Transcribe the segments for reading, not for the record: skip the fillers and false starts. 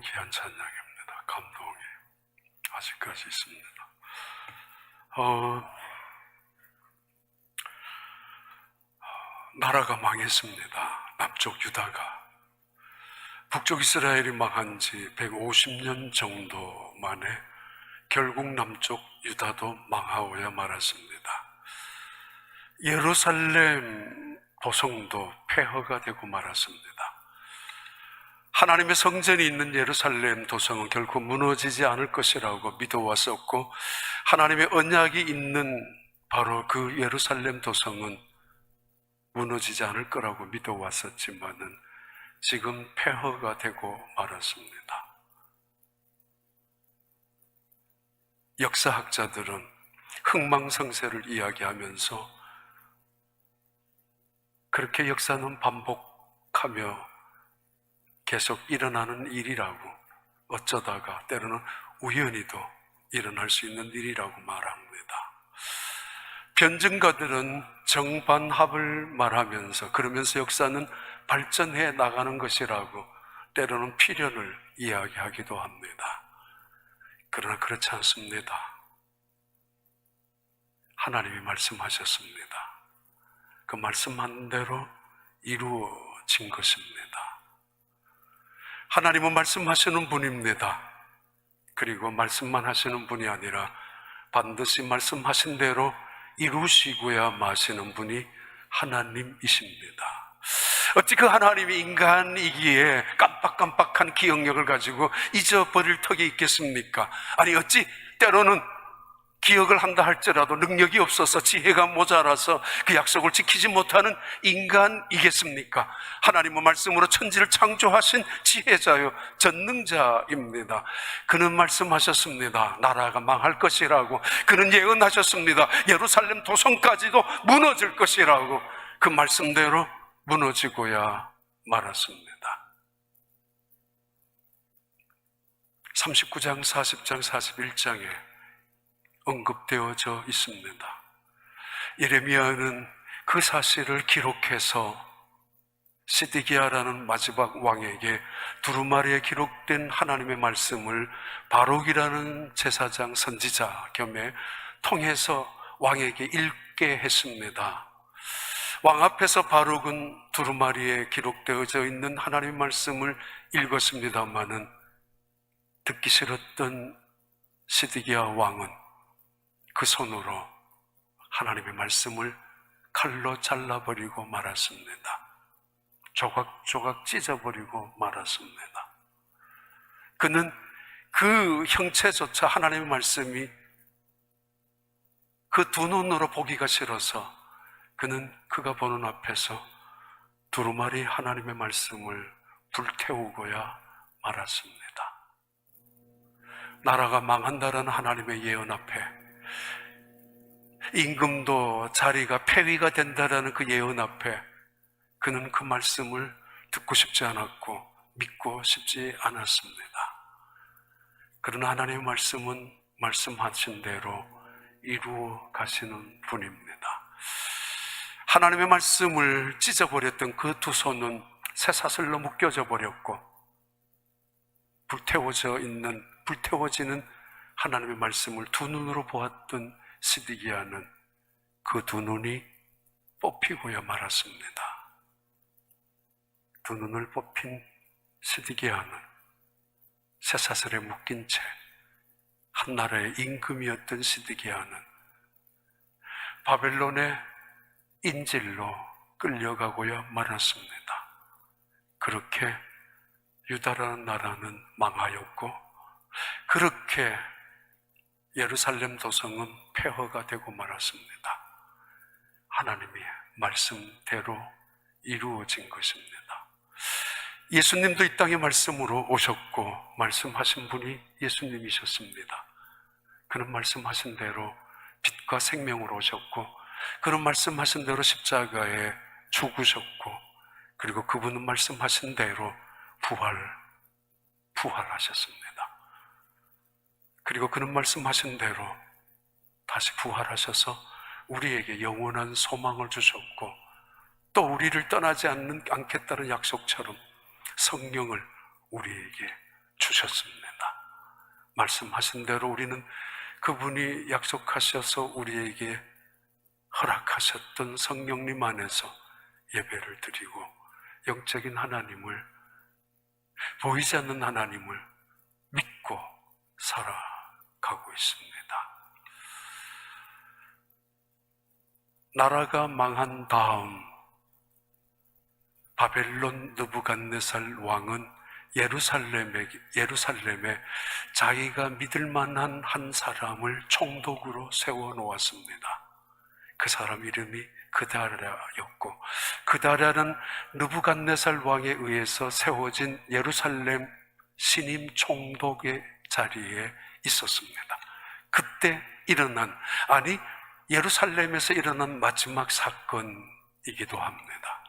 귀한 찬양입니다. 감동이 아직까지 있습니다. 나라가 망했습니다. 남쪽 유다가. 북쪽 이스라엘이 망한 지 150년 정도 만에 결국 남쪽 유다도 망하고야 말았습니다. 예루살렘 도성도 폐허가 되고 말았습니다. 하나님의 성전이 있는 예루살렘 도성은 결코 무너지지 않을 것이라고 믿어왔었고, 하나님의 언약이 있는 바로 그 예루살렘 도성은 무너지지 않을 거라고 믿어왔었지만은 지금 폐허가 되고 말았습니다. 역사학자들은 흥망성쇠를 이야기하면서 그렇게 역사는 반복하며 계속 일어나는 일이라고, 어쩌다가 때로는 우연히도 일어날 수 있는 일이라고 말합니다. 변증가들은 정반합을 말하면서 그러면서 역사는 발전해 나가는 것이라고 때로는 필연을 이야기하기도 합니다. 그러나 그렇지 않습니다. 하나님이 말씀하셨습니다. 그 말씀한 대로 이루어진 것입니다. 하나님은 말씀하시는 분입니다. 그리고 말씀만 하시는 분이 아니라 반드시 말씀하신 대로 이루시고야 마시는 분이 하나님이십니다. 어찌 그 하나님이 인간이기에 깜빡깜빡한 기억력을 가지고 잊어버릴 턱이 있겠습니까? 아니 어찌 때로는 기억을 한다 할지라도 능력이 없어서 지혜가 모자라서 그 약속을 지키지 못하는 인간이겠습니까? 하나님의 말씀으로 천지를 창조하신 지혜자요 전능자입니다. 그는 말씀하셨습니다. 나라가 망할 것이라고. 그는 예언하셨습니다. 예루살렘 도성까지도 무너질 것이라고. 그 말씀대로 무너지고야 말았습니다. 39장, 40장, 41장에 언급되어져 있습니다. 예레미야는 그 사실을 기록해서 시드기야라는 마지막 왕에게 두루마리에 기록된 하나님의 말씀을 바룩이라는 제사장 선지자 겸에 통해서 왕에게 읽게 했습니다. 왕 앞에서 바룩은 두루마리에 기록되어져 있는 하나님의 말씀을 읽었습니다마는 듣기 싫었던 시드기야 왕은 그 손으로 하나님의 말씀을 칼로 잘라버리고 말았습니다. 조각조각 찢어버리고 말았습니다. 그는 그 형체조차 하나님의 말씀이 그 두 눈으로 보기가 싫어서 그는 그가 보는 앞에서 두루마리 하나님의 말씀을 불태우고야 말았습니다. 나라가 망한다라는 하나님의 예언 앞에, 임금도 자리가 폐위가 된다라는 그 예언 앞에 그는 그 말씀을 듣고 싶지 않았고 믿고 싶지 않았습니다. 그러나 하나님의 말씀은 말씀하신 대로 이루어 가시는 분입니다. 하나님의 말씀을 찢어버렸던 그 두 손은 쇠사슬로 묶여져 버렸고 불태워지는 하나님의 말씀을 두 눈으로 보았던 시드기야는 그 두 눈이 뽑히고야 말았습니다. 두 눈을 뽑힌 시드기야는 쇠사슬에 묶인 채 한나라의 임금이었던 시드기야는 바벨론의 인질로 끌려가고야 말았습니다. 그렇게 유다라는 나라는 망하였고, 그렇게 예루살렘 도성은 폐허가 되고 말았습니다. 하나님의 말씀대로 이루어진 것입니다. 예수님도 이 땅에 말씀으로 오셨고 말씀하신 분이 예수님이셨습니다. 그는 말씀하신 대로 빛과 생명으로 오셨고, 그는 말씀하신 대로 십자가에 죽으셨고, 그리고 그분은 말씀하신 대로 부활하셨습니다. 그리고 그는 말씀하신 대로 다시 부활하셔서 우리에게 영원한 소망을 주셨고, 또 우리를 떠나지 않겠다는 약속처럼 성령을 우리에게 주셨습니다. 말씀하신 대로 우리는 그분이 약속하셔서 우리에게 허락하셨던 성령님 안에서 예배를 드리고 영적인 하나님을, 보이지 않는 하나님을 믿고 살아가고 있습니다. 나라가 망한 다음 바벨론 느부갓네살 왕은 예루살렘에 자기가 믿을 만한 한 사람을 총독으로 세워놓았습니다. 그 사람 이름이 그다랴였고, 그다랴는 느부갓네살 왕에 의해서 세워진 예루살렘 신임 총독의 자리에 있었습니다. 그때 일어난, 예루살렘에서 일어난 마지막 사건이기도 합니다.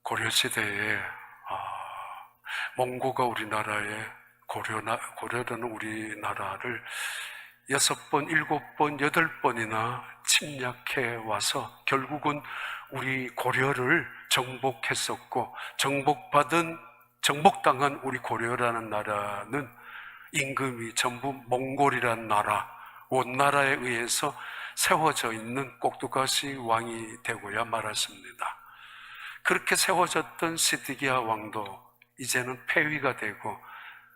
고려시대에 몽고가 우리나라에, 고려라는 우리나라를 6번, 7번, 8번이나 침략해 와서 결국은 우리 고려를 정복했었고, 정복당한 우리 고려라는 나라는 임금이 전부 몽골이라는 나라, 원나라에 의해서 세워져 있는 꼭두가시 왕이 되고야 말았습니다. 그렇게 세워졌던 시드기야 왕도 이제는 폐위가 되고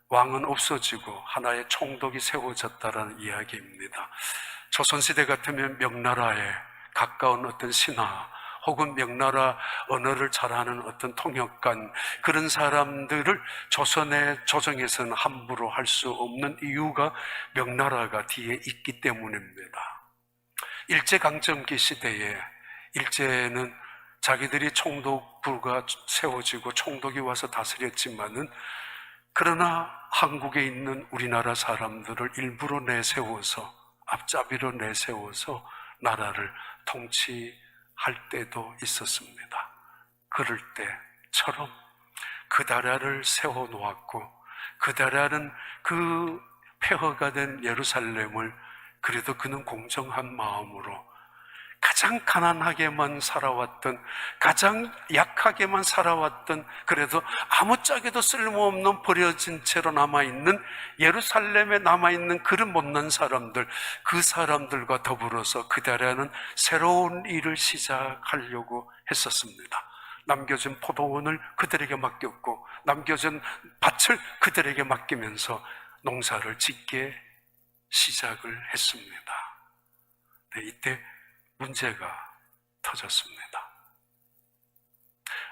왕은 없어지고 하나의 총독이 세워졌다라는 이야기입니다. 조선시대 같으면 명나라에 가까운 어떤 신하 혹은 명나라 언어를 잘하는 어떤 통역관, 그런 사람들을 조선의 조정에서는 함부로 할 수 없는 이유가 명나라가 뒤에 있기 때문입니다. 일제강점기 시대에 일제는 자기들이 총독부가 세워지고 총독이 와서 다스렸지만은, 그러나 한국에 있는 우리나라 사람들을 일부러 내세워서, 앞잡이로 내세워서 나라를 통치할 때도 있었습니다. 그럴 때처럼 그다랴를 세워놓았고, 그다랴는 그 폐허가 된 예루살렘을 그래도 그는 공정한 마음으로 가장 가난하게만 살아왔던, 가장 약하게만 살아왔던, 그래도 아무짝에도 쓸모없는 버려진 채로 남아있는 예루살렘에 남아있는 그런 못난 사람들, 그 사람들과 더불어서 그다랴는 새로운 일을 시작하려고 했었습니다. 남겨진 포도원을 그들에게 맡겼고, 남겨진 밭을 그들에게 맡기면서 농사를 짓게 시작을 했습니다. 네, 이때 문제가 터졌습니다.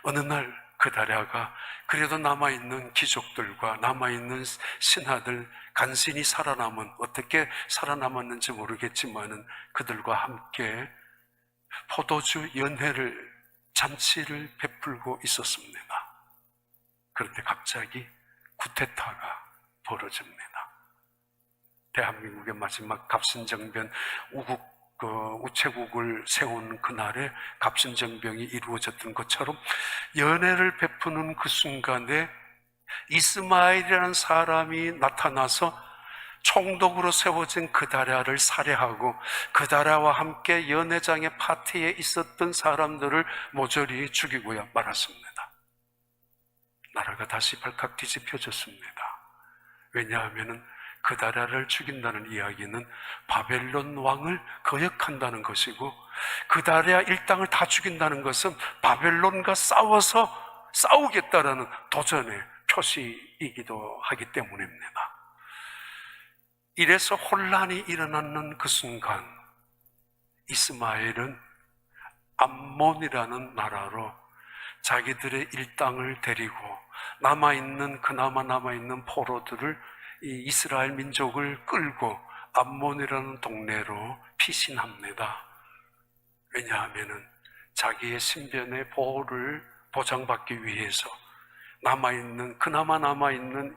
어느 날 그다랴가 그래도 남아있는 귀족들과 남아있는 신하들, 간신히 살아남은, 어떻게 살아남았는지 모르겠지만은 그들과 함께 포도주 연회를, 잔치를 베풀고 있었습니다. 그런데 갑자기 쿠데타가 벌어집니다. 대한민국의 마지막 갑신정변, 우체국을 세운 그날에 갑신정변이 이루어졌던 것처럼 연회를 베푸는 그 순간에 이스마엘이라는 사람이 나타나서 총독으로 세워진 그다랴를 살해하고, 그다랴와 함께 연회장의 파티에 있었던 사람들을 모조리 죽이고야 말았습니다. 나라가 다시 발칵 뒤집혀졌습니다. 왜냐하면 그다랴를 죽인다는 이야기는 바벨론 왕을 거역한다는 것이고, 그다랴 일당을 다 죽인다는 것은 바벨론과 싸우겠다라는 도전의 표시이기도 하기 때문입니다. 이래서 혼란이 일어나는 그 순간, 이스마엘은 암몬이라는 나라로 자기들의 일당을 데리고 그나마 남아있는 포로들을, 이 이스라엘 민족을 끌고 암몬이라는 동네로 피신합니다. 왜냐하면 자기의 신변의 보호를 보장받기 위해서 그나마 남아있는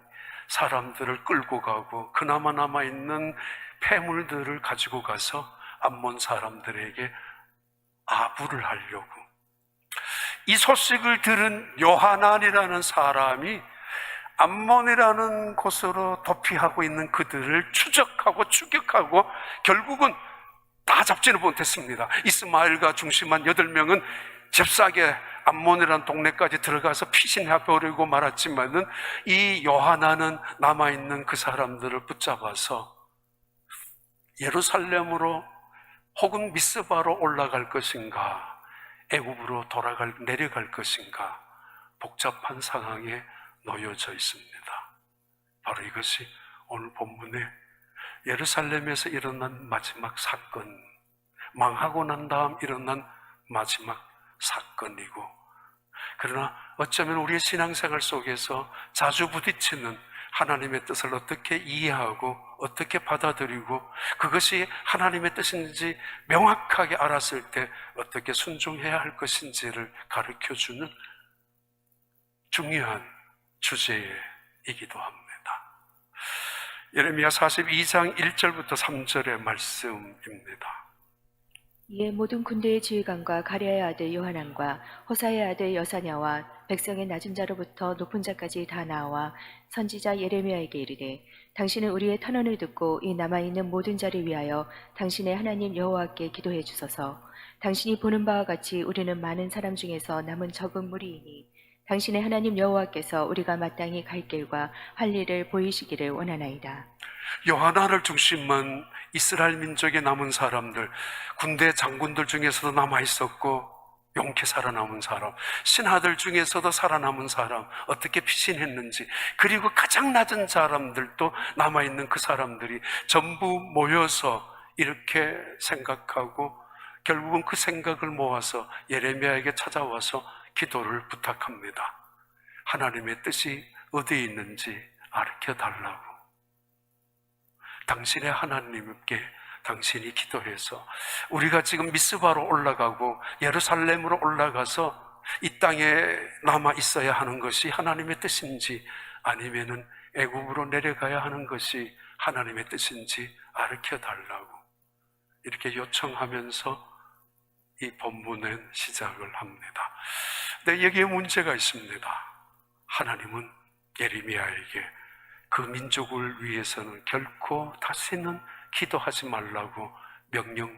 사람들을 끌고 가고, 그나마 남아있는 폐물들을 가지고 가서 암몬 사람들에게 아부를 하려고. 이 소식을 들은 요하난이라는 사람이 암몬이라는 곳으로 도피하고 있는 그들을 추적하고 추격하고 결국은 다 잡지는 못했습니다. 이스마엘과 중심한 8명은 잽싸게 암몬이라는 동네까지 들어가서 피신해 버리고 말았지만은 이 요하나는 남아있는 그 사람들을 붙잡아서 예루살렘으로 혹은 미스바로 올라갈 것인가, 애굽으로 내려갈 것인가, 복잡한 상황에 놓여져 있습니다. 바로 이것이 오늘 본문에 예루살렘에서 일어난 마지막 사건, 망하고 난 다음 일어난 마지막 사건이고, 그러나 어쩌면 우리의 신앙생활 속에서 자주 부딪히는 하나님의 뜻을 어떻게 이해하고 어떻게 받아들이고 그것이 하나님의 뜻인지 명확하게 알았을 때 어떻게 순종해야 할 것인지를 가르쳐주는 중요한 주제이기도 합니다. 예레미야 42장 1절부터 3절의 말씀입니다. 이에 모든 군대의 지휘관과 가랴의 아들 요하난과 호사의 아들 여사냐와 백성의 낮은 자로부터 높은 자까지 다 나와 선지자 예레미야에게 이르되, 당신은 우리의 탄원을 듣고 이 남아있는 모든 자를 위하여 당신의 하나님 여호와께 기도해 주소서. 당신이 보는 바와 같이 우리는 많은 사람 중에서 남은 적은 무리이니 당신의 하나님 여호와께서 우리가 마땅히 갈 길과 할 일을 보이시기를 원하나이다. 요하나를 중심한 이스라엘 민족의 남은 사람들, 군대 장군들 중에서도 남아있었고 용케 살아남은 사람, 신하들 중에서도 살아남은 사람, 어떻게 피신했는지, 그리고 가장 낮은 사람들도 남아있는 그 사람들이 전부 모여서 이렇게 생각하고 결국은 그 생각을 모아서 예레미야에게 찾아와서 기도를 부탁합니다. 하나님의 뜻이 어디에 있는지 가르쳐달라고. 당신의 하나님께 당신이 기도해서 우리가 지금 미스바로 올라가고 예루살렘으로 올라가서 이 땅에 남아 있어야 하는 것이 하나님의 뜻인지 아니면은 애굽으로 내려가야 하는 것이 하나님의 뜻인지 가르쳐달라고 이렇게 요청하면서 이 본문은 시작을 합니다. 근데 여기에 문제가 있습니다. 하나님은 예레미야에게 그 민족을 위해서는 결코 다시는 기도하지 말라고 명령하셨기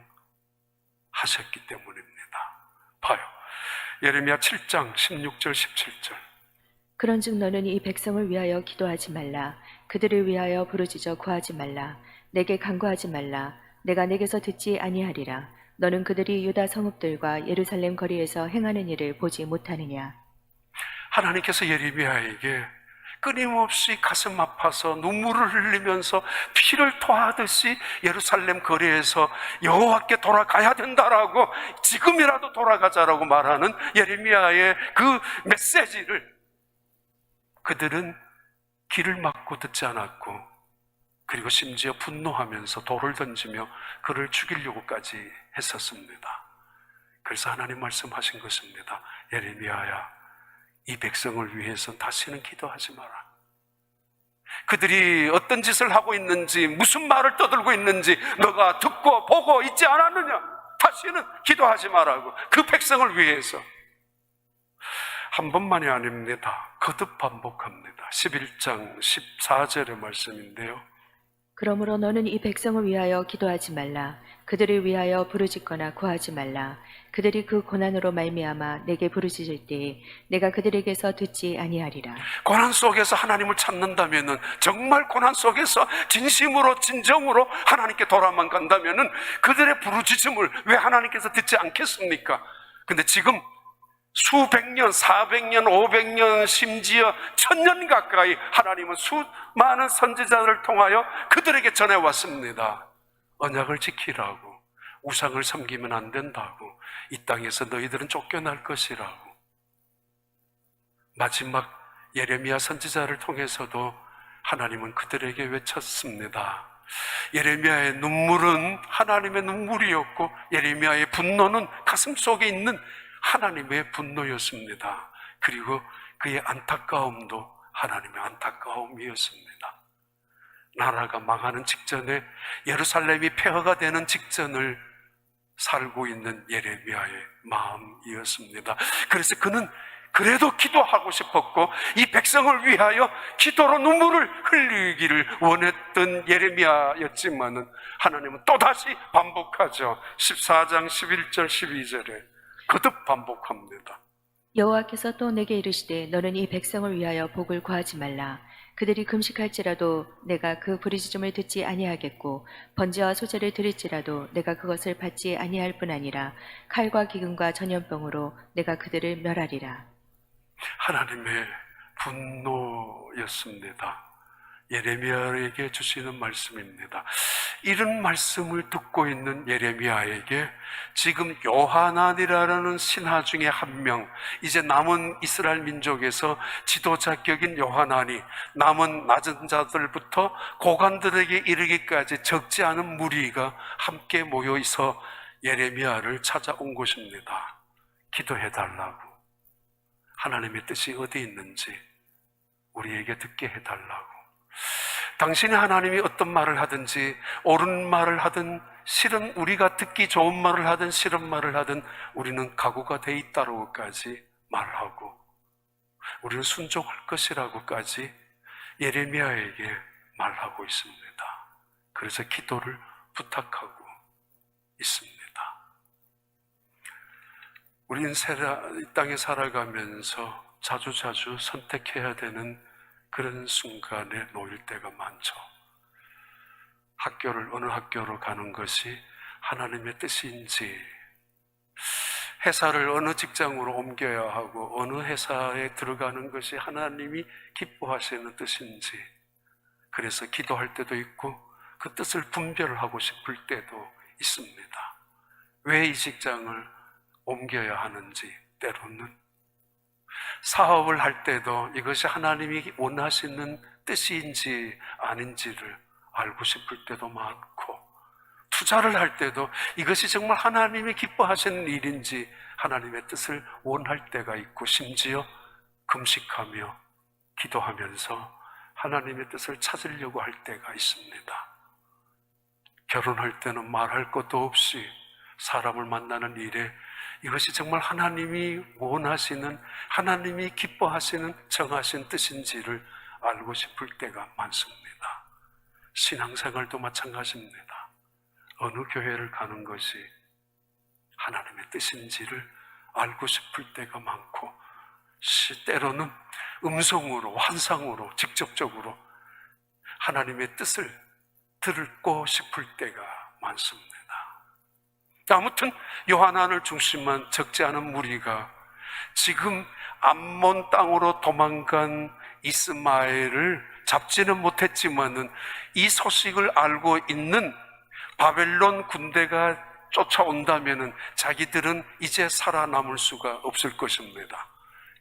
때문입니다. 봐요. 예레미야 7장 16절 17절. 그런즉 너는 이 백성을 위하여 기도하지 말라. 그들을 위하여 부르짖어 구하지 말라. 내게 간구하지 말라. 내가 내게서 듣지 아니하리라. 너는 그들이 유다 성읍들과 예루살렘 거리에서 행하는 일을 보지 못하느냐. 하나님께서 예레미야에게 끊임없이 가슴 아파서 눈물을 흘리면서 피를 토하듯이 예루살렘 거리에서 여호와께 돌아가야 된다라고, 지금이라도 돌아가자라고 말하는 예레미야의 그 메시지를 그들은 귀를 막고 듣지 않았고, 그리고 심지어 분노하면서 돌을 던지며 그를 죽이려고까지 했었습니다. 그래서 하나님 말씀하신 것입니다. 예레미야야, 이 백성을 위해서 다시는 기도하지 마라. 그들이 어떤 짓을 하고 있는지, 무슨 말을 떠들고 있는지 너가 듣고 보고 있지 않았느냐? 다시는 기도하지 말라고. 그 백성을 위해서. 한 번만이 아닙니다. 거듭 반복합니다. 11장 14절의 말씀인데요. 그러므로 너는 이 백성을 위하여 기도하지 말라. 그들을 위하여 부르짖거나 구하지 말라. 그들이 그 고난으로 말미암아 내게 부르짖을 때에 내가 그들에게서 듣지 아니하리라. 고난 속에서 하나님을 찾는다면은, 정말 고난 속에서 진심으로 진정으로 하나님께 돌아만 간다면은 그들의 부르짖음을 왜 하나님께서 듣지 않겠습니까? 근데 지금 수백 년, 400년, 500년, 심지어 1000년 가까이 하나님은 수많은 선지자들을 통하여 그들에게 전해왔습니다. 언약을 지키라고, 우상을 섬기면 안 된다고, 이 땅에서 너희들은 쫓겨날 것이라고. 마지막 예레미야 선지자를 통해서도 하나님은 그들에게 외쳤습니다. 예레미야의 눈물은 하나님의 눈물이었고, 예레미야의 분노는 가슴 속에 있는 하나님의 분노였습니다. 그리고 그의 안타까움도 하나님의 안타까움이었습니다. 나라가 망하는 직전에, 예루살렘이 폐허가 되는 직전을 살고 있는 예레미야의 마음이었습니다. 그래서 그는 그래도 기도하고 싶었고, 이 백성을 위하여 기도로 눈물을 흘리기를 원했던 예레미야였지만은 하나님은 또다시 반복하죠. 14장 11절 12절에 거듭 반복합니다. 여호와께서 또 내게 이르시되 너는 이 백성을 위하여 복을 구하지 말라. 그들이 금식할지라도 내가 그 부르짖음을 듣지 아니하겠고 번제와 소제를 드릴지라도 내가 그것을 받지 아니할 뿐 아니라 칼과 기근과 전염병으로 내가 그들을 멸하리라. 하나님의 분노였습니다. 예레미야에게 주시는 말씀입니다. 이런 말씀을 듣고 있는 예레미야에게 지금 요하난이라는 신하 중에 한 명, 이제 남은 이스라엘 민족에서 지도자격인 요하난이 남은 낮은 자들부터 고관들에게 이르기까지 적지 않은 무리가 함께 모여 있어 예레미야를 찾아온 것입니다. 기도해달라고, 하나님의 뜻이 어디 있는지 우리에게 듣게 해달라고. 당신이 하나님이 어떤 말을 하든지 옳은 말을 하든 싫은, 우리가 듣기 좋은 말을 하든 싫은 말을 하든 우리는 각오가 돼 있다고까지 말하고 우리는 순종할 것이라고까지 예레미야에게 말하고 있습니다. 그래서 기도를 부탁하고 있습니다. 우리는 이 땅에 살아가면서 자주자주 선택해야 되는 그런 순간에 놓일 때가 많죠. 어느 학교로 가는 것이 하나님의 뜻인지, 회사를 어느 직장으로 옮겨야 하고 어느 회사에 들어가는 것이 하나님이 기뻐하시는 뜻인지, 그래서 기도할 때도 있고 그 뜻을 분별하고 싶을 때도 있습니다. 왜 이 직장을 옮겨야 하는지, 때로는 사업을 할 때도 이것이 하나님이 원하시는 뜻인지 아닌지를 알고 싶을 때도 많고, 투자를 할 때도 이것이 정말 하나님이 기뻐하시는 일인지 하나님의 뜻을 원할 때가 있고, 심지어 금식하며 기도하면서 하나님의 뜻을 찾으려고 할 때가 있습니다. 결혼할 때는 말할 것도 없이 사람을 만나는 일에 이것이 정말 하나님이 원하시는, 하나님이 기뻐하시는 정하신 뜻인지를 알고 싶을 때가 많습니다. 신앙생활도 마찬가지입니다. 어느 교회를 가는 것이 하나님의 뜻인지를 알고 싶을 때가 많고, 때로는 음성으로, 환상으로, 직접적으로 하나님의 뜻을 듣고 싶을 때가 많습니다. 아무튼 요하난을 중심한 적지 않은 무리가 지금 암몬 땅으로 도망간 이스마엘을 잡지는 못했지만은 이 소식을 알고 있는 바벨론 군대가 쫓아온다면은 자기들은 이제 살아남을 수가 없을 것입니다.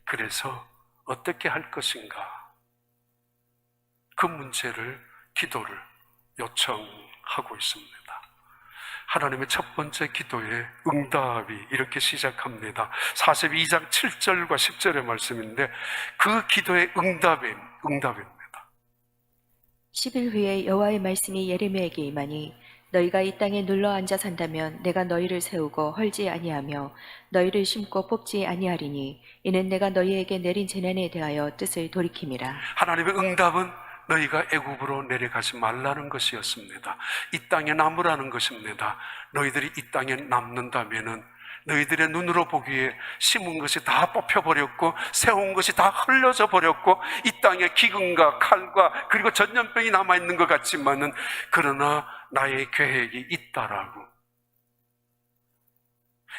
그래서 어떻게 할 것인가? 그 문제를, 기도를 요청하고 있습니다. 하나님의 첫 번째 기도의 응답이 이렇게 시작합니다. 42장 7절과 10절의 말씀인데 그 기도의 응답입니다. 10일 후에 여호와의 말씀이 예레미야에게 임하니 너희가 이 땅에 눌러 앉아 산다면 내가 너희를 세우고 헐지 아니하며 너희를 심고 뽑지 아니하리니 이는 내가 너희에게 내린 재난에 대하여 뜻을 돌이킴이라. 하나님의 응답은 너희가 애굽으로 내려가지 말라는 것이었습니다. 이 땅에 남으라는 것입니다. 너희들이 이 땅에 남는다면은 너희들의 눈으로 보기에 심은 것이 다 뽑혀버렸고 세운 것이 다 흘려져 버렸고 이 땅에 기근과 칼과 그리고 전염병이 남아있는 것 같지만은 그러나 나의 계획이 있다라고,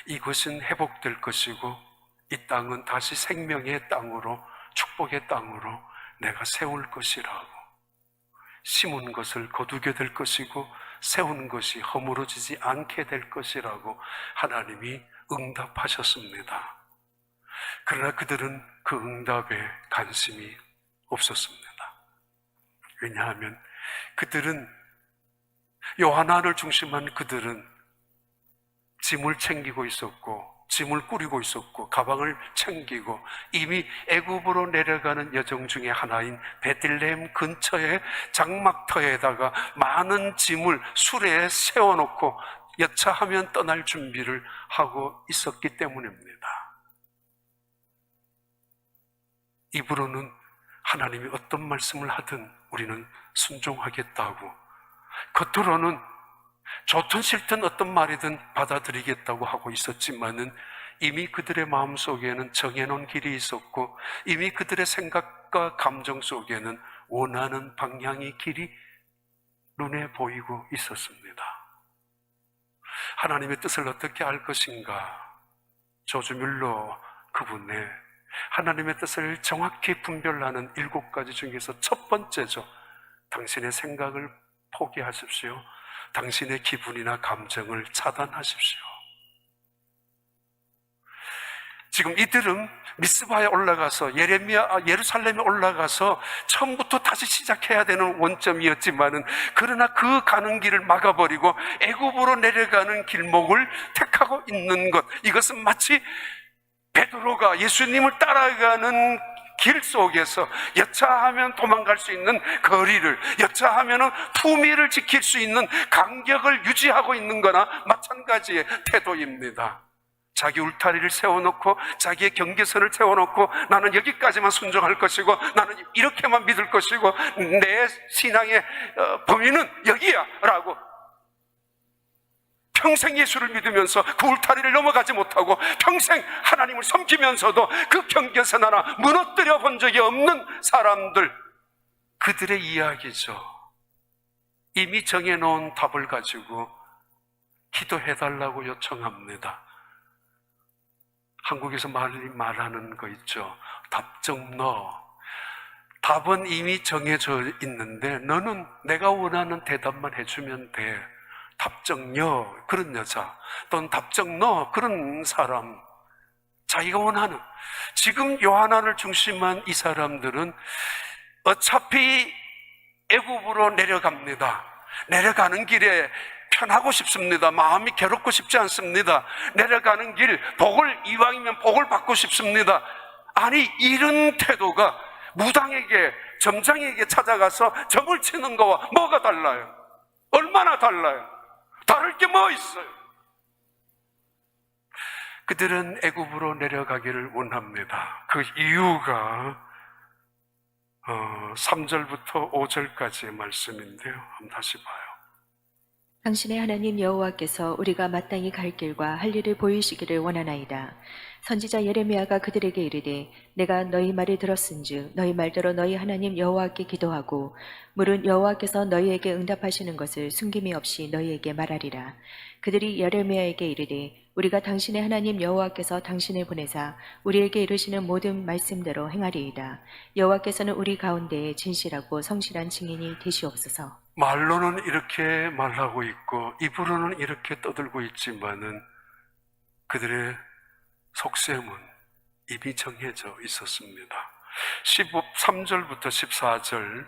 이것은 회복될 것이고 이 땅은 다시 생명의 땅으로, 축복의 땅으로 내가 세울 것이라고, 심은 것을 거두게 될 것이고 세운 것이 허물어지지 않게 될 것이라고 하나님이 응답하셨습니다. 그러나 그들은 그 응답에 관심이 없었습니다. 왜냐하면 그들은, 요하난을 중심한 그들은 짐을 챙기고 있었고 짐을 꾸리고 있었고 가방을 챙기고 이미 애굽으로 내려가는 여정 중에 하나인 베들레헴 근처의 장막터에다가 많은 짐을 수레에 세워놓고 여차하면 떠날 준비를 하고 있었기 때문입니다. 입으로는 하나님이 어떤 말씀을 하든 우리는 순종하겠다고, 겉으로는 좋든 싫든 어떤 말이든 받아들이겠다고 하고 있었지만은 이미 그들의 마음속에는 정해놓은 길이 있었고 이미 그들의 생각과 감정 속에는 원하는 방향의 길이 눈에 보이고 있었습니다. 하나님의 뜻을 어떻게 알 것인가? 조지 뮬러 그분의 하나님의 뜻을 정확히 분별하는 7가지 중에서 첫 번째죠. 당신의 생각을 포기하십시오. 당신의 기분이나 감정을 차단하십시오. 지금 이들은 미스바에 올라가서 예루살렘에 올라가서 처음부터 다시 시작해야 되는 원점이었지만은 그러나 그 가는 길을 막아버리고 애굽으로 내려가는 길목을 택하고 있는 것, 이것은 마치 베드로가 예수님을 따라가는 길 속에서 여차하면 도망갈 수 있는 거리를, 여차하면 품위를 지킬 수 있는 간격을 유지하고 있는 거나 마찬가지의 태도입니다. 자기 울타리를 세워놓고 자기의 경계선을 세워놓고 나는 여기까지만 순종할 것이고 나는 이렇게만 믿을 것이고 내 신앙의 범위는 여기야 라고 평생 예수를 믿으면서 그 울타리를 넘어가지 못하고 평생 하나님을 섬기면서도 그 경계선 하나 무너뜨려 본 적이 없는 사람들, 그들의 이야기죠. 이미 정해놓은 답을 가지고 기도해달라고 요청합니다. 한국에서 말하는 거 있죠. 답정 너. 답은 이미 정해져 있는데 너는 내가 원하는 대답만 해주면 돼. 답정여, 그런 여자 또는 답정너, 그런 사람, 자기가 원하는. 지금 요하나를 중심한 이 사람들은 어차피 애굽으로 내려갑니다. 내려가는 길에 편하고 싶습니다. 마음이 괴롭고 싶지 않습니다. 내려가는 길, 이왕이면 복을 받고 싶습니다. 아니, 이런 태도가 무당에게, 점장에게 찾아가서 점을 치는 거와 뭐가 달라요? 얼마나 달라요? 다를 게 뭐 있어요? 그들은 애굽으로 내려가기를 원합니다. 그 이유가 3절부터 5절까지의 말씀인데요. 한번 다시 봐요. 당신의 하나님 여호와께서 우리가 마땅히 갈 길과 할 일을 보이시기를 원하나이다. 선지자 예레미야가 그들에게 이르되 내가 너희 말을 들었은즉 너희 말대로 너희 하나님 여호와께 기도하고 물은 여호와께서 너희에게 응답하시는 것을 숨김이 없이 너희에게 말하리라. 그들이 예레미야에게 이르되 우리가 당신의 하나님 여호와께서 당신을 보내사 우리에게 이르시는 모든 말씀대로 행하리이다. 여호와께서는 우리 가운데에 진실하고 성실한 증인이 되시옵소서. 말로는 이렇게 말하고 있고 입으로는 이렇게 떠들고 있지만은 그들의 속셈은 이미 정해져 있었습니다. 3절부터 14절.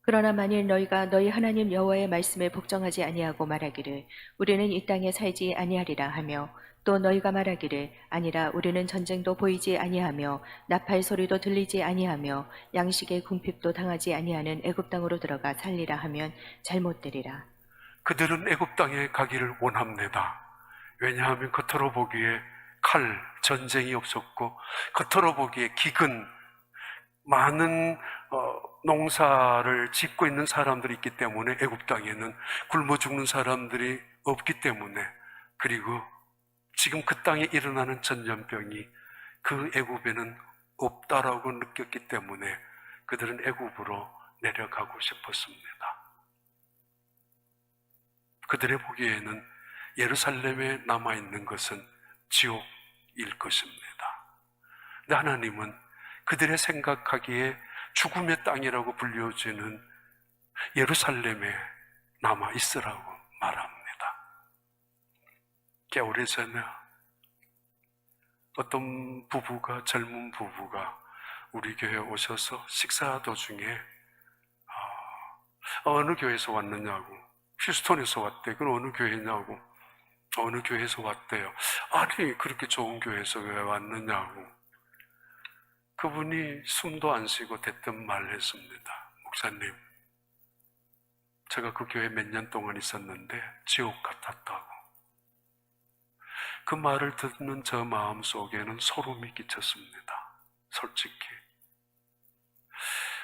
그러나 만일 너희가 너희 하나님 여호와의 말씀을 복종하지 아니하고 말하기를 우리는 이 땅에 살지 아니하리라 하며 또 너희가 말하기를 아니라 우리는 전쟁도 보이지 아니하며 나팔 소리도 들리지 아니하며 양식의 궁핍도 당하지 아니하는 애굽 땅으로 들어가 살리라 하면 잘못되리라. 그들은 애굽 땅에 가기를 원합니다. 왜냐하면 겉으로 보기에 칼, 전쟁이 없었고 겉으로 보기에 기근, 많은 농사를 짓고 있는 사람들이 있기 때문에 애굽 땅에는 굶어 죽는 사람들이 없기 때문에, 그리고 지금 그 땅에 일어나는 전염병이 그 애굽에는 없다라고 느꼈기 때문에 그들은 애굽으로 내려가고 싶었습니다. 그들의 보기에는 예루살렘에 남아있는 것은 지옥일 것입니다. 근데 하나님은 그들의 생각하기에 죽음의 땅이라고 불려지는 예루살렘에 남아있으라고 말합니다. 꽤 오래전에 어떤 젊은 부부가 우리 교회에 오셔서 식사 도중에 어느 교회에서 왔느냐고, 휴스턴에서 왔대. 그럼 어느 교회냐고, 어느 교회에서 왔대요. 아니, 그렇게 좋은 교회에서 왜 왔느냐고. 그분이 숨도 안 쉬고 대뜸 말했습니다. 목사님, 제가 그 교회 몇 년 동안 있었는데 지옥 같았다고. 그 말을 듣는 저 마음 속에는 소름이 끼쳤습니다. 솔직히.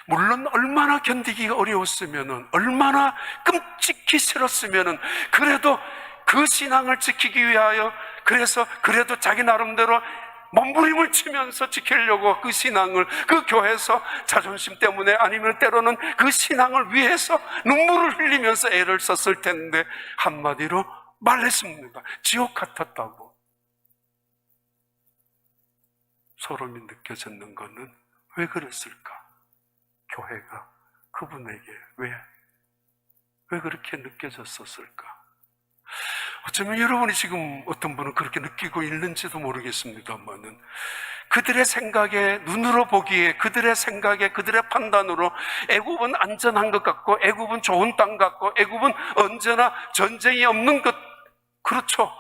물론 얼마나 견디기가 어려웠으면은, 얼마나 끔찍히 싫었으면은, 그래도 그 신앙을 지키기 위하여 그래서 그래도 자기 나름대로 몸부림을 치면서 지키려고 그 신앙을, 그 교회에서 자존심 때문에 아니면 때로는 그 신앙을 위해서 눈물을 흘리면서 애를 썼을 텐데 한마디로 말했습니다. 지옥 같았다고. 소름이 느껴졌는 것은 왜 그랬을까? 교회가 그분에게 왜 그렇게 느껴졌었을까? 어쩌면 여러분이 지금 어떤 분은 그렇게 느끼고 있는지도 모르겠습니다만은 그들의 생각에, 눈으로 보기에, 그들의 생각에, 그들의 판단으로 애굽은 안전한 것 같고, 애굽은 좋은 땅 같고, 애굽은 언제나 전쟁이 없는 것, 그렇죠.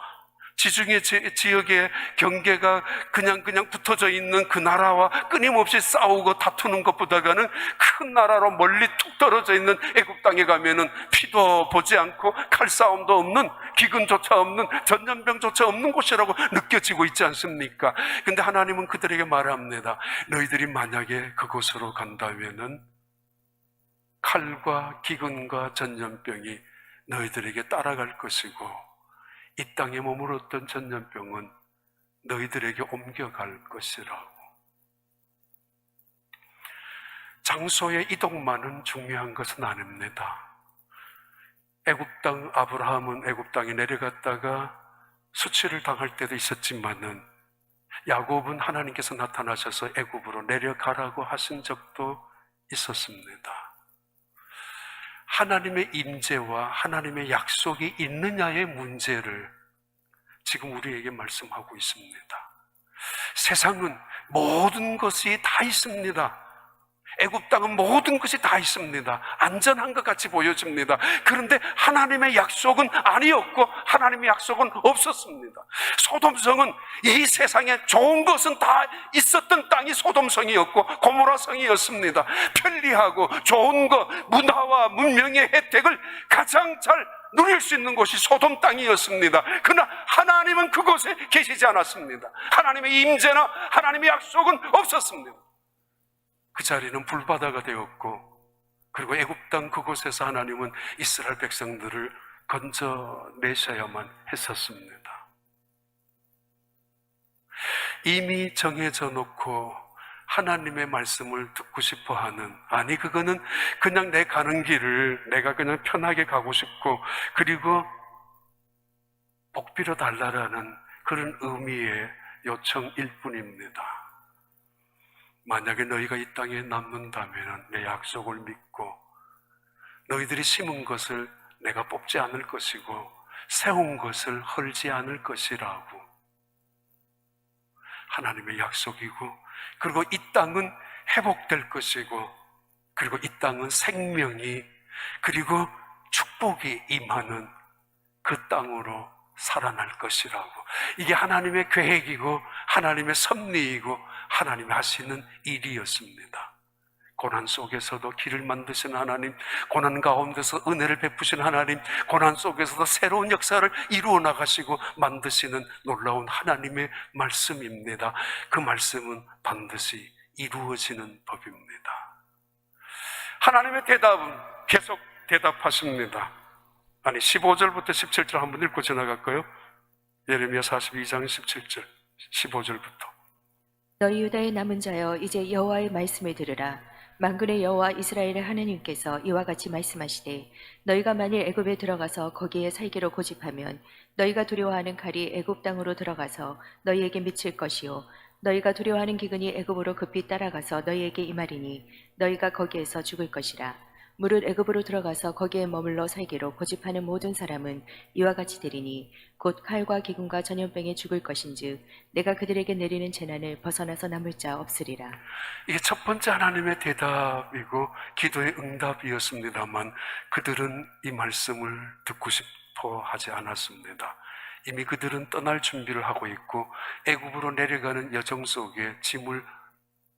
지중해 지역의 경계가 그냥 붙어져 있는 그 나라와 끊임없이 싸우고 다투는 것보다는 큰 나라로 멀리 툭 떨어져 있는 애굽 땅에 가면은 피도 보지 않고 칼싸움도 없는, 기근조차 없는, 전염병조차 없는 곳이라고 느껴지고 있지 않습니까? 근데 하나님은 그들에게 말합니다. 너희들이 만약에 그곳으로 간다면은 칼과 기근과 전염병이 너희들에게 따라갈 것이고, 이 땅에 머물렀던 전염병은 너희들에게 옮겨갈 것이라고. 장소의 이동만은 중요한 것은 아닙니다. 애굽 땅, 아브라함은 애굽 땅에 내려갔다가 수치를 당할 때도 있었지만은 야곱은 하나님께서 나타나셔서 애굽으로 내려가라고 하신 적도 있었습니다. 하나님의 임재와 하나님의 약속이 있느냐의 문제를 지금 우리에게 말씀하고 있습니다. 세상은 모든 것이 다 있습니다. 애굽 땅은 모든 것이 다 있습니다. 안전한 것 같이 보여집니다. 그런데 하나님의 약속은 아니었고 하나님의 약속은 없었습니다. 소돔성은 이 세상에 좋은 것은 다 있었던 땅이 소돔성이었고 고모라성이었습니다. 편리하고 좋은 것, 문화와 문명의 혜택을 가장 잘 누릴 수 있는 곳이 소돔 땅이었습니다. 그러나 하나님은 그곳에 계시지 않았습니다. 하나님의 임재나 하나님의 약속은 없었습니다. 그 자리는 불바다가 되었고, 그리고 애굽 땅 그곳에서 하나님은 이스라엘 백성들을 건져내셔야만 했었습니다. 이미 정해져 놓고 하나님의 말씀을 듣고 싶어 하는, 아니 그거는 그냥 내 가는 길을 내가 그냥 편하게 가고 싶고, 그리고 복 빌어 달라라는 그런 의미의 요청일 뿐입니다. 만약에 너희가 이 땅에 남는다면 내 약속을 믿고 너희들이 심은 것을 내가 뽑지 않을 것이고 세운 것을 헐지 않을 것이라고 하나님의 약속이고, 그리고 이 땅은 회복될 것이고, 그리고 이 땅은 생명이, 그리고 축복이 임하는 그 땅으로 살아날 것이라고. 이게 하나님의 계획이고 하나님의 섭리이고 하나님이 하시는 일이었습니다. 고난 속에서도 길을 만드시는 하나님, 고난 가운데서 은혜를 베푸시는 하나님, 고난 속에서도 새로운 역사를 이루어 나가시고 만드시는 놀라운 하나님의 말씀입니다. 그 말씀은 반드시 이루어지는 법입니다. 하나님의 대답은 계속 대답하십니다. 아니 15절부터 17절 한번 읽고 지나갈까요? 예레미야 42장 17절 15절부터. 너희 유다의 남은 자여, 이제 여호와의 말씀을 들으라. 만군의 여호와 이스라엘의 하나님께서 이와 같이 말씀하시되, 너희가 만일 애굽에 들어가서 거기에 살기로 고집하면 너희가 두려워하는 칼이 애굽 땅으로 들어가서 너희에게 미칠 것이요, 너희가 두려워하는 기근이 애굽으로 급히 따라가서 너희에게 임하리니 너희가 거기에서 죽을 것이라. 무릇 애굽으로 들어가서 거기에 머물러 살기로 고집하는 모든 사람은 이와 같이 되리니 곧 칼과 기근과 전염병에 죽을 것인즉 내가 그들에게 내리는 재난을 벗어나서 남을 자 없으리라. 이게 첫 번째 하나님의 대답이고 기도의 응답이었습니다만 그들은 이 말씀을 듣고 싶어 하지 않았습니다. 이미 그들은 떠날 준비를 하고 있고 애굽으로 내려가는 여정 속에 짐을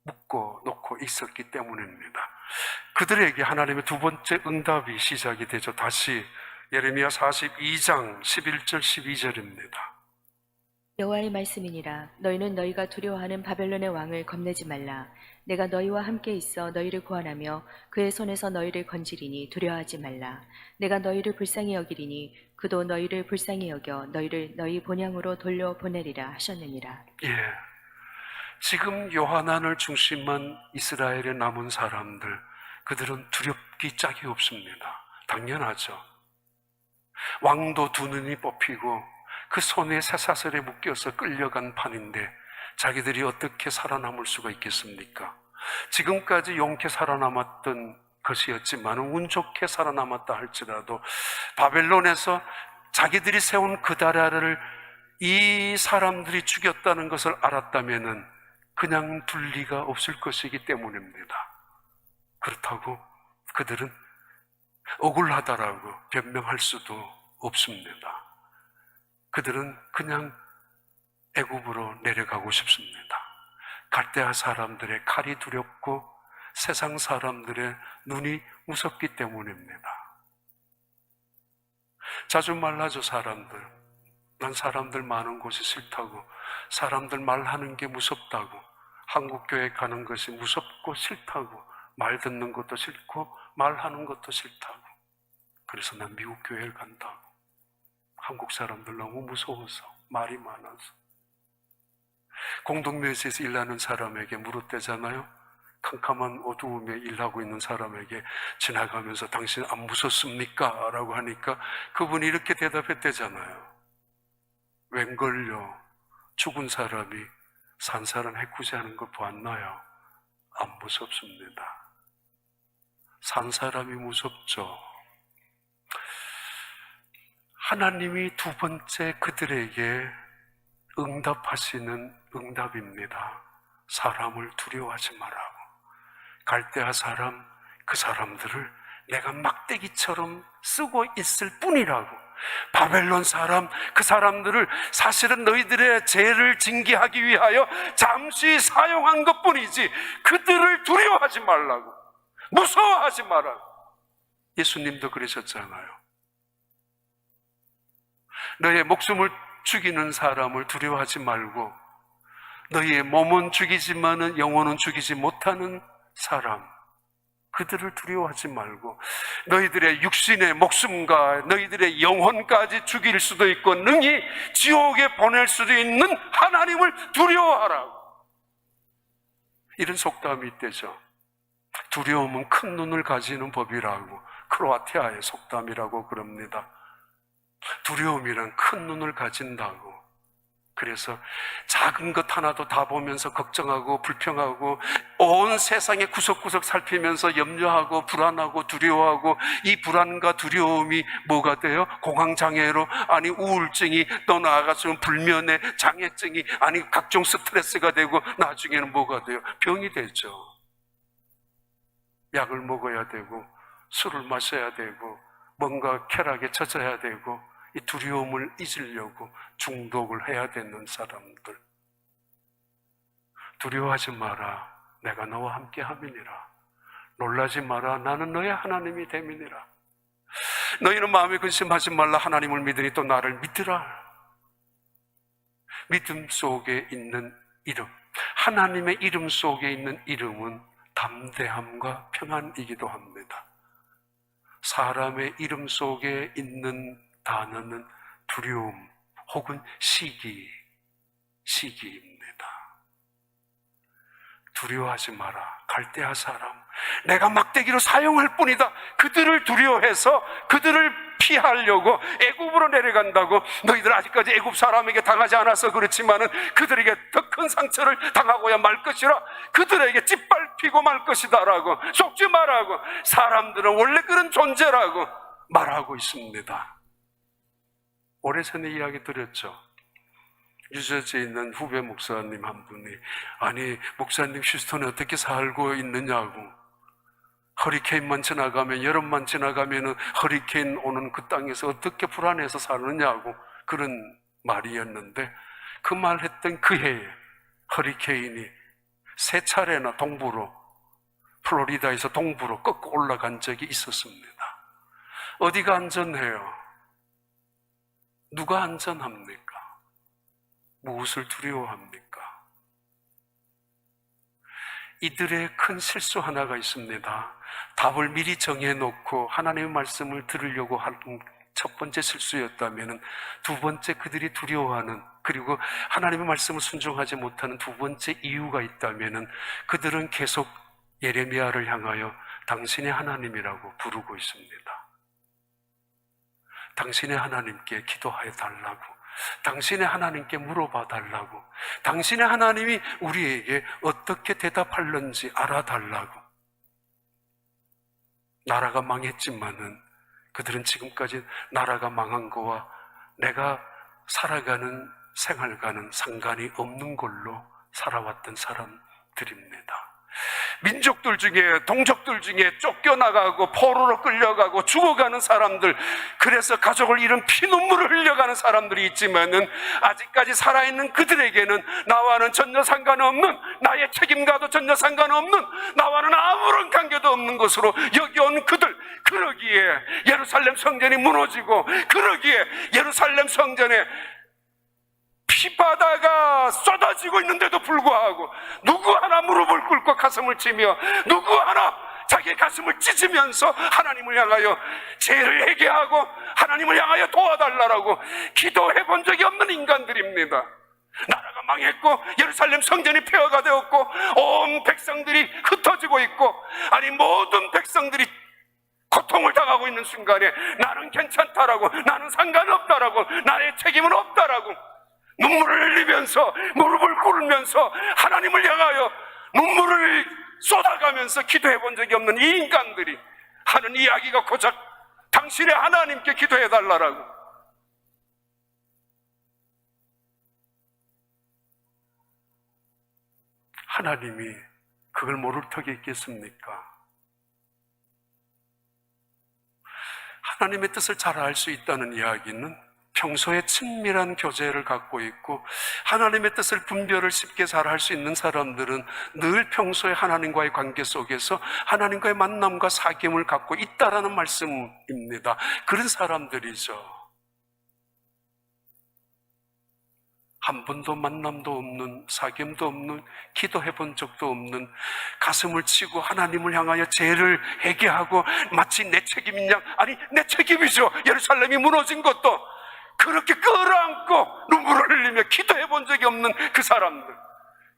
묶어 놓고 있었기 때문입니다. 그들에게 하나님의 두 번째 응답이 시작이 되죠. 다시 예레미야 42장 11절 12절입니다. 여호와의 말씀이니라. 너희는 너희가 두려워하는 바벨론의 왕을 겁내지 말라. 내가 너희와 함께 있어 너희를 구원하며 그의 손에서 너희를 건지리니 두려워하지 말라. 내가 너희를 불쌍히 여기리니 그도 너희를 불쌍히 여겨 너희를 너희 본향으로 돌려보내리라 하셨느니라. 예, 지금 요하난을 중심한 이스라엘의 남은 사람들, 그들은 두렵기 짝이 없습니다. 당연하죠. 왕도 두 눈이 뽑히고 그 손에 쇠사슬에 묶여서 끌려간 판인데 자기들이 어떻게 살아남을 수가 있겠습니까? 지금까지 용케 살아남았던 것이었지만 운 좋게 살아남았다 할지라도 바벨론에서 자기들이 세운 그 나라를 이 사람들이 죽였다는 것을 알았다면 그냥 둘 리가 없을 것이기 때문입니다. 그렇다고 그들은 억울하다라고 변명할 수도 없습니다. 그들은 그냥 애굽으로 내려가고 싶습니다. 갈대아 사람들의 칼이 두렵고 세상 사람들의 눈이 무섭기 때문입니다. 자주 말하죠, 사람들. 난 사람들 많은 곳이 싫다고, 사람들 말하는 게 무섭다고, 한국교회 가는 것이 무섭고 싫다고, 말 듣는 것도 싫고 말하는 것도 싫다고, 그래서 난 미국 교회를 간다고. 한국 사람들 너무 무서워서, 말이 많아서. 공동묘지에서 일하는 사람에게 물었대잖아요. 캄캄한 어두움에 일하고 있는 사람에게 지나가면서 당신 안 무섭습니까? 라고 하니까 그분이 이렇게 대답했대잖아요. 웬걸요? 죽은 사람이 산 사람 해코지하는 걸 보았나요? 안 무섭습니다. 산 사람이 무섭죠. 하나님이 두 번째 그들에게 응답하시는 응답입니다. 사람을 두려워하지 말라고. 갈대아 사람, 그 사람들을 내가 막대기처럼 쓰고 있을 뿐이라고. 바벨론 사람, 그 사람들을 사실은 너희들의 죄를 징계하기 위하여 잠시 사용한 것뿐이지 그들을 두려워하지 말라고, 무서워하지 말라고. 예수님도 그러셨잖아요. 너의 목숨을 죽이는 사람을 두려워하지 말고 너희의 몸은 죽이지만은 영혼은 죽이지 못하는 사람, 그들을 두려워하지 말고 너희들의 육신의 목숨과 너희들의 영혼까지 죽일 수도 있고 능히 지옥에 보낼 수도 있는 하나님을 두려워하라고. 이런 속담이 있대죠. 두려움은 큰 눈을 가지는 법이라고. 크로아티아의 속담이라고 그럽니다. 두려움이란 큰 눈을 가진다고. 그래서 작은 것 하나도 다 보면서 걱정하고 불평하고 온 세상의 구석구석 살피면서 염려하고 불안하고 두려워하고, 이 불안과 두려움이 뭐가 돼요? 공황장애로, 아니 우울증이, 또 나아가서는 불면의 장애증이, 아니 각종 스트레스가 되고 나중에는 뭐가 돼요? 병이 되죠. 약을 먹어야 되고 술을 마셔야 되고 뭔가 쾌락에 젖어야 되고, 이 두려움을 잊으려고 중독을 해야 되는 사람들. 두려워하지 마라, 내가 너와 함께 함이니라. 놀라지 마라, 나는 너의 하나님이 됨이니라. 너희는 마음에 근심하지 말라, 하나님을 믿으니 또 나를 믿으라. 믿음 속에 있는 이름, 하나님의 이름 속에 있는 이름은 담대함과 평안이기도 합니다. 사람의 이름 속에 있는 단어는 두려움 혹은 시기입니다. 두려워하지 마라, 갈대아 사람, 내가 막대기로 사용할 뿐이다. 그들을 두려워해서 그들을 피하려고 애굽으로 내려간다고. 너희들 아직까지 애굽 사람에게 당하지 않아서 그렇지만은 그들에게 더 큰 상처를 당하고야 말 것이라. 그들에게 짓밟히고 말 것이다라고, 속지 말라고, 사람들은 원래 그런 존재라고 말하고 있습니다. 오래전에 이야기 드렸죠. 뉴저지에 있는 후배 목사님 한 분이, 아니 목사님 휴스턴에 어떻게 살고 있느냐고, 허리케인만 지나가면, 여름만 지나가면 허리케인 오는 그 땅에서 어떻게 불안해서 사느냐고, 그런 말이었는데, 그 말했던 그 해에 허리케인이 3차례나 동부로, 플로리다에서 동부로 꺾고 올라간 적이 있었습니다. 어디가 안전해요? 누가 안전합니까? 무엇을 두려워합니까? 이들의 큰 실수 하나가 있습니다. 답을 미리 정해놓고 하나님의 말씀을 들으려고 하는 첫 번째 실수였다면, 두 번째 그들이 두려워하는, 그리고 하나님의 말씀을 순종하지 못하는 두 번째 이유가 있다면, 그들은 계속 예레미야를 향하여 당신의 하나님이라고 부르고 있습니다. 당신의 하나님께 기도하여 달라고, 당신의 하나님께 물어봐 달라고, 당신의 하나님이 우리에게 어떻게 대답할는지 알아달라고. 나라가 망했지만은 그들은 지금까지 나라가 망한 거와 내가 살아가는 생활과는 상관이 없는 걸로 살아왔던 사람들입니다. 민족들 중에, 동족들 중에 쫓겨나가고 포로로 끌려가고 죽어가는 사람들, 그래서 가족을 잃은 피눈물을 흘려가는 사람들이 있지만은 아직까지 살아있는 그들에게는 나와는 전혀 상관없는, 나의 책임과도 전혀 상관없는, 나와는 아무런 관계도 없는 것으로 여겨온 그들, 그러기에 예루살렘 성전이 무너지고, 그러기에 예루살렘 성전에 피바다가 쏟아지고 있는데도 불구하고 누구 하나 무릎을 꿇고 가슴을 치며, 누구 하나 자기의 가슴을 찢으면서 하나님을 향하여 죄를 회개하고 하나님을 향하여 도와달라고 기도해 본 적이 없는 인간들입니다. 나라가 망했고 예루살렘 성전이 폐허가 되었고 온 백성들이 흩어지고 있고, 아니 모든 백성들이 고통을 당하고 있는 순간에 나는 괜찮다라고, 나는 상관없다라고, 나의 책임은 없다라고 눈물을 흘리면서 무릎을 꿇으면서 하나님을 향하여 눈물을 쏟아가면서 기도해 본 적이 없는 이 인간들이 하는 이야기가 고작 당신의 하나님께 기도해 달라고. 하나님이 그걸 모를 턱에 있겠습니까? 하나님의 뜻을 잘 알 수 있다는 이야기는 평소에 친밀한 교제를 갖고 있고 하나님의 뜻을 분별을 쉽게 잘 할 수 있는 사람들은 늘 평소에 하나님과의 관계 속에서 하나님과의 만남과 사귐을 갖고 있다라는 말씀입니다. 그런 사람들이죠. 한 번도 만남도 없는, 사귐도 없는, 기도해 본 적도 없는, 가슴을 치고 하나님을 향하여 죄를 회개하고 마치 내 책임인 양, 아니 내 책임이죠, 예루살렘이 무너진 것도, 그렇게 끌어안고 눈물을 흘리며 기도해 본 적이 없는 그 사람들,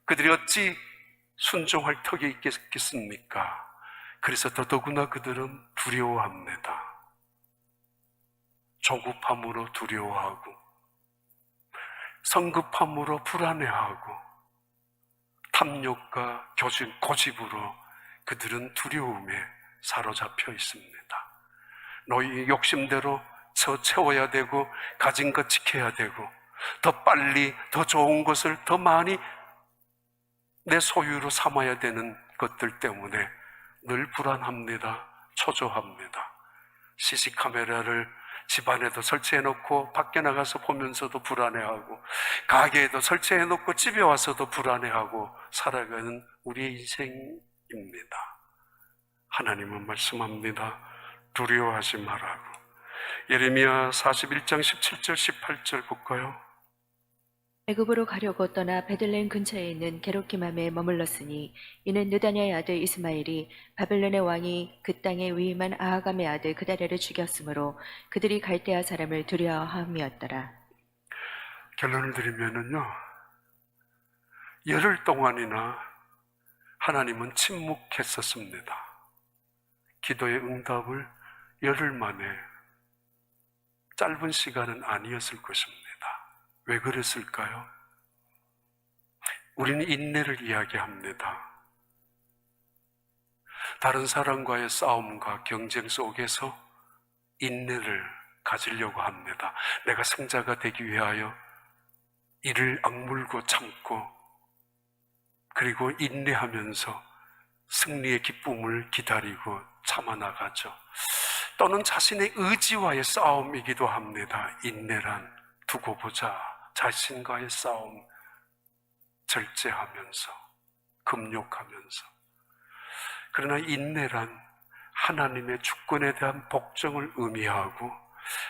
그들이 어찌 순종할 턱이 있겠습니까? 그래서 더더구나 그들은 두려워합니다. 조급함으로 두려워하고, 성급함으로 불안해하고, 탐욕과 고집으로 그들은 두려움에 사로잡혀 있습니다. 너희 욕심대로 채워야 되고, 가진 것 지켜야 되고, 더 빨리 더 좋은 것을 더 많이 내 소유로 삼아야 되는 것들 때문에 늘 불안합니다. 초조합니다. CC카메라를 집안에도 설치해놓고 밖에 나가서 보면서도 불안해하고, 가게에도 설치해놓고 집에 와서도 불안해하고 살아가는 우리의 인생입니다. 하나님은 말씀합니다. 두려워하지 말라고. 예레미야 41장 17절 18절 볼까요? 애굽으로 가려고 떠나 베들레헴 근처에 있는 게로키맘에 머물렀으니 이는 느다냐의 아들 이스마엘이 바벨론의 왕이 그 땅에 위임한 아하감의 아들 그다랴를 죽였으므로 그들이 갈대아 사람을 두려워함이었더라. 결론을 드리면은요, 열흘 동안이나 하나님은 침묵했었습니다. 기도의 응답을 열흘 만에, 짧은 시간은 아니었을 것입니다. 왜 그랬을까요? 우리는 인내를 이야기합니다. 다른 사람과의 싸움과 경쟁 속에서 인내를 가지려고 합니다. 내가 승자가 되기 위하여 이를 악물고 참고, 그리고 인내하면서 승리의 기쁨을 기다리고 참아나가죠. 또는 자신의 의지와의 싸움이기도 합니다. 인내란 두고 보자, 자신과의 싸움, 절제하면서, 금욕하면서. 그러나 인내란 하나님의 주권에 대한 복종을 의미하고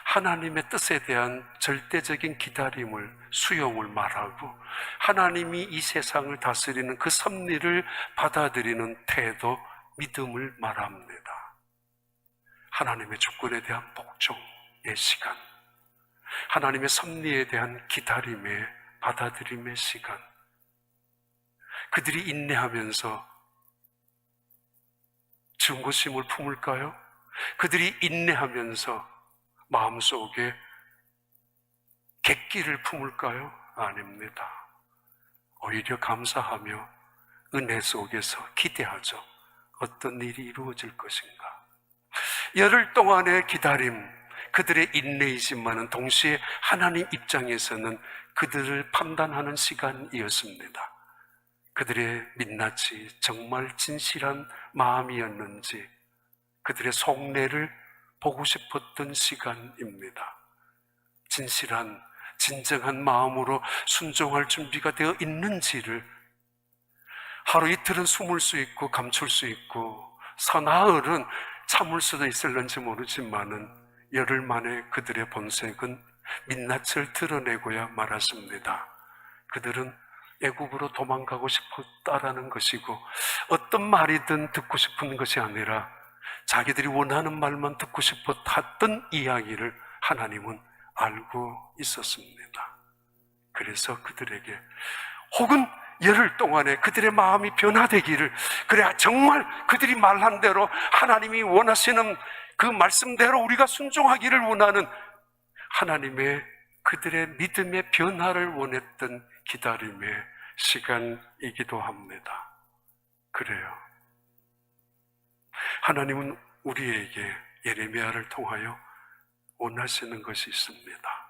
하나님의 뜻에 대한 절대적인 기다림을, 수용을 말하고 하나님이 이 세상을 다스리는 그 섭리를 받아들이는 태도, 믿음을 말합니다. 하나님의 주권에 대한 복종의 시간, 하나님의 섭리에 대한 기다림의 받아들임의 시간, 그들이 인내하면서 증거심을 품을까요? 그들이 인내하면서 마음속에 객기를 품을까요? 아닙니다. 오히려 감사하며 은혜 속에서 기대하죠. 어떤 일이 이루어질 것인가. 열흘 동안의 기다림, 그들의 인내이지만은 동시에 하나님 입장에서는 그들을 판단하는 시간이었습니다. 그들의 민낯이 정말 진실한 마음이었는지 그들의 속내를 보고 싶었던 시간입니다. 진정한 마음으로 순종할 준비가 되어 있는지를 하루 이틀은 숨을 수 있고 감출 수 있고 서나흘은 참을 수도 있을는지 모르지만은 열흘 만에 그들의 본색은 민낯을 드러내고야 말았습니다. 그들은 애굽으로 도망가고 싶었다라는 것이고 어떤 말이든 듣고 싶은 것이 아니라 자기들이 원하는 말만 듣고 싶었던 이야기를 하나님은 알고 있었습니다. 그래서 그들에게 혹은 열흘 동안에 그들의 마음이 변화되기를, 그래 정말 그들이 말한 대로 하나님이 원하시는 그 말씀대로 우리가 순종하기를 원하는 하나님의 그들의 믿음의 변화를 원했던 기다림의 시간이기도 합니다. 그래요. 하나님은 우리에게 예레미야를 통하여 원하시는 것이 있습니다.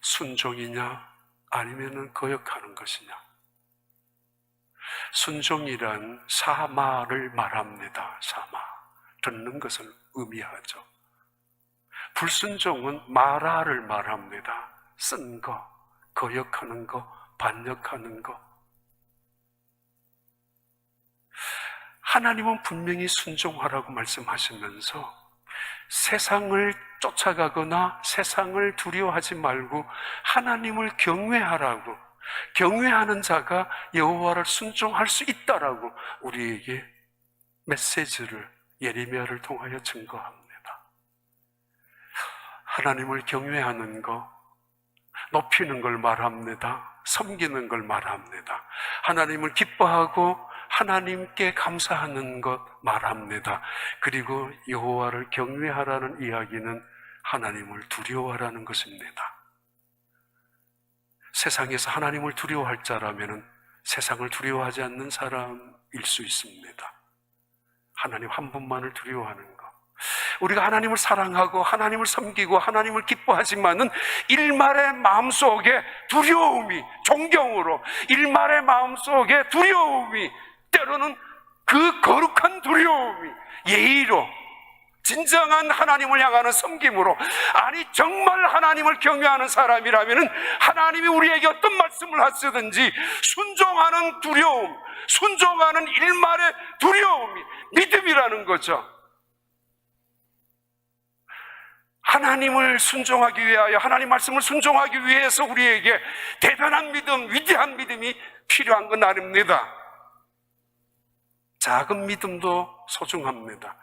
순종이냐 아니면 거역하는 것이냐. 순종이란 사마를 말합니다. 사마, 듣는 것을 의미하죠. 불순종은 마라를 말합니다. 쓴 거, 거역하는 거, 반역하는 거. 하나님은 분명히 순종하라고 말씀하시면서 세상을 쫓아가거나 세상을 두려워하지 말고 하나님을 경외하라고, 경외하는 자가 여호와를 순종할 수 있다라고 우리에게 메시지를, 예레미야를 통하여 증거합니다. 하나님을 경외하는 것, 높이는 걸 말합니다. 섬기는 걸 말합니다. 하나님을 기뻐하고 하나님께 감사하는 것 말합니다. 그리고 여호와를 경외하라는 이야기는 하나님을 두려워하라는 것입니다. 세상에서 하나님을 두려워할 자라면 세상을 두려워하지 않는 사람일 수 있습니다. 하나님 한 분만을 두려워하는 것. 우리가 하나님을 사랑하고 하나님을 섬기고 하나님을 기뻐하지만은 일말의 마음속에 두려움이, 존경으로 일말의 마음속에 두려움이, 때로는 그 거룩한 두려움이 예의로, 진정한 하나님을 향하는 섬김으로, 아니 정말 하나님을 경외하는 사람이라면 하나님이 우리에게 어떤 말씀을 하시든지 순종하는 두려움, 순종하는 일말의 두려움이 믿음이라는 거죠. 하나님을 순종하기 위하여, 하나님 말씀을 순종하기 위해서 우리에게 대단한 믿음, 위대한 믿음이 필요한 건 아닙니다. 작은 믿음도 소중합니다.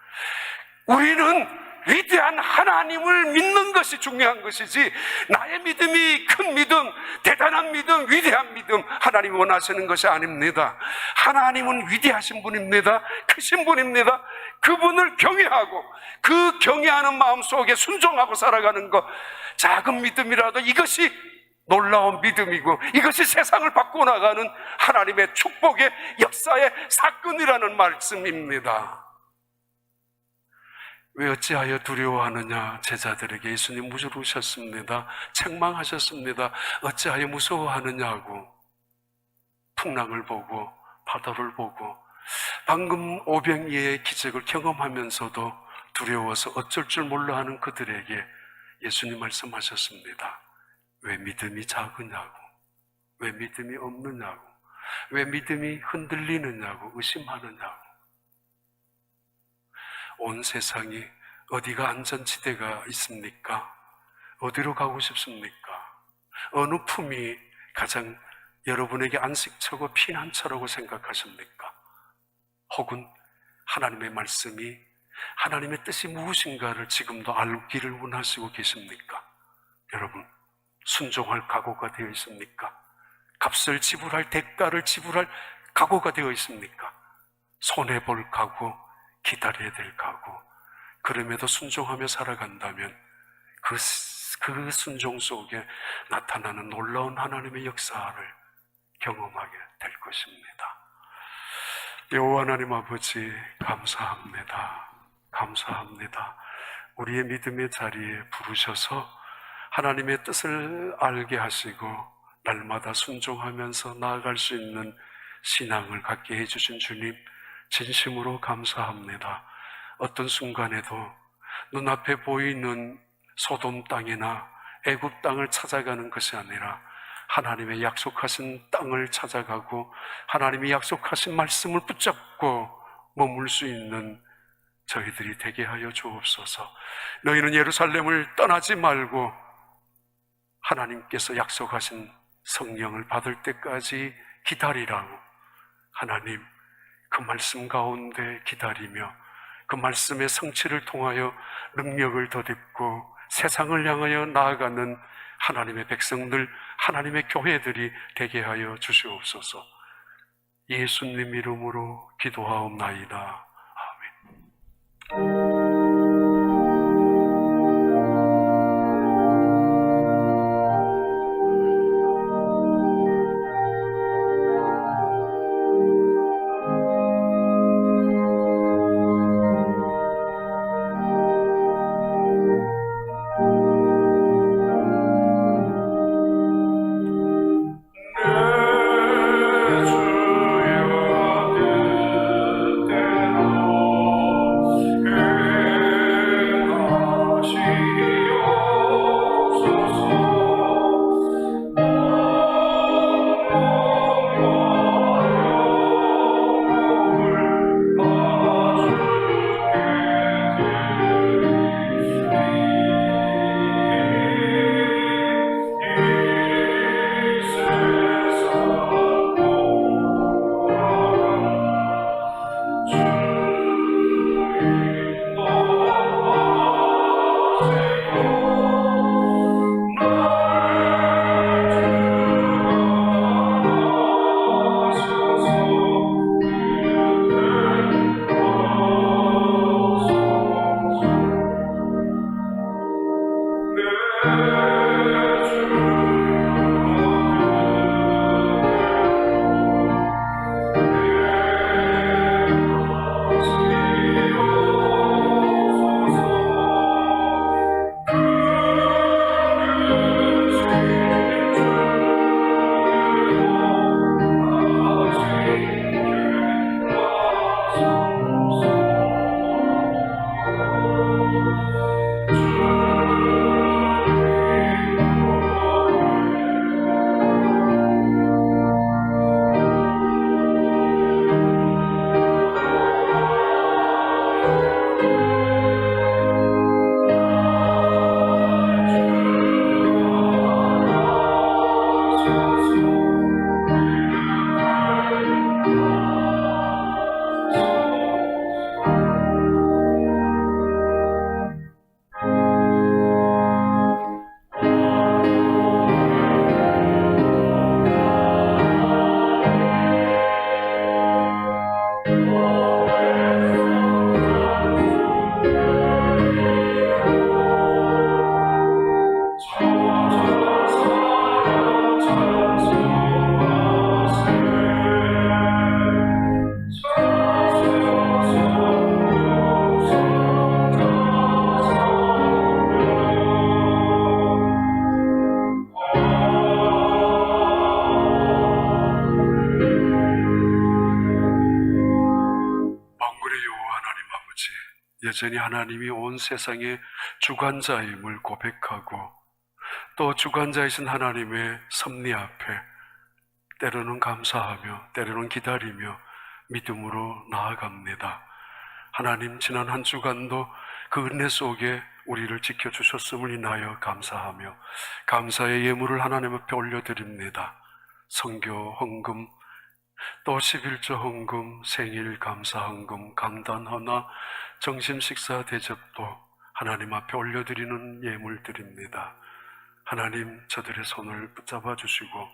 우리는 위대한 하나님을 믿는 것이 중요한 것이지 나의 믿음이 큰 믿음, 대단한 믿음, 위대한 믿음 하나님이 원하시는 것이 아닙니다. 하나님은 위대하신 분입니다. 크신 분입니다. 그분을 경외하고 그 경외하는 마음 속에 순종하고 살아가는 것, 작은 믿음이라도 이것이 놀라운 믿음이고 이것이 세상을 바꿔나가는 하나님의 축복의 역사의 사건이라는 말씀입니다. 왜 어찌하여 두려워하느냐. 제자들에게 예수님 물으셨습니다. 책망하셨습니다. 어찌하여 무서워하느냐고. 풍랑을 보고 바다를 보고 방금 오병이의 기적을 경험하면서도 두려워서 어쩔 줄 몰라 하는 그들에게 예수님 말씀하셨습니다. 왜 믿음이 작으냐고, 왜 믿음이 없느냐고, 왜 믿음이 흔들리느냐고, 의심하느냐고. 온 세상이 어디가 안전지대가 있습니까? 어디로 가고 싶습니까? 어느 품이 가장 여러분에게 안식처고 피난처라고 생각하십니까? 혹은 하나님의 말씀이, 하나님의 뜻이 무엇인가를 지금도 알기를 원하시고 계십니까? 여러분, 순종할 각오가 되어 있습니까? 값을 지불할, 대가를 지불할 각오가 되어 있습니까? 손해볼 각오, 기다려야 될 각오. 그럼에도 순종하며 살아간다면 그 순종 속에 나타나는 놀라운 하나님의 역사를 경험하게 될 것입니다. 여호와 하나님 아버지, 감사합니다. 감사합니다. 우리의 믿음의 자리에 부르셔서 하나님의 뜻을 알게 하시고 날마다 순종하면서 나아갈 수 있는 신앙을 갖게 해주신 주님, 진심으로 감사합니다. 어떤 순간에도 눈앞에 보이는 소돔 땅이나 애굽 땅을 찾아가는 것이 아니라 하나님의 약속하신 땅을 찾아가고 하나님이 약속하신 말씀을 붙잡고 머물 수 있는 저희들이 되게 하여 주옵소서. 너희는 예루살렘을 떠나지 말고 하나님께서 약속하신 성령을 받을 때까지 기다리라고, 하나님 그 말씀 가운데 기다리며 그 말씀의 성취를 통하여 능력을 덧입고 세상을 향하여 나아가는 하나님의 백성들, 하나님의 교회들이 되게 하여 주시옵소서. 예수님 이름으로 기도하옵나이다. 아멘. 여전히 하나님이 온 세상의 주관자임을 고백하고 또 주관자이신 하나님의 섭리 앞에 때로는 감사하며 때로는 기다리며 믿음으로 나아갑니다. 하나님, 지난 한 주간도 그 은혜 속에 우리를 지켜주셨음을 인하여 감사하며 감사의 예물을 하나님 앞에 올려드립니다. 선교 헌금, 또 11조 헌금, 생일 감사 헌금, 강단 헌화, 점심 식사 대접도 하나님 앞에 올려드리는 예물드립니다. 하나님, 저들의 손을 붙잡아 주시고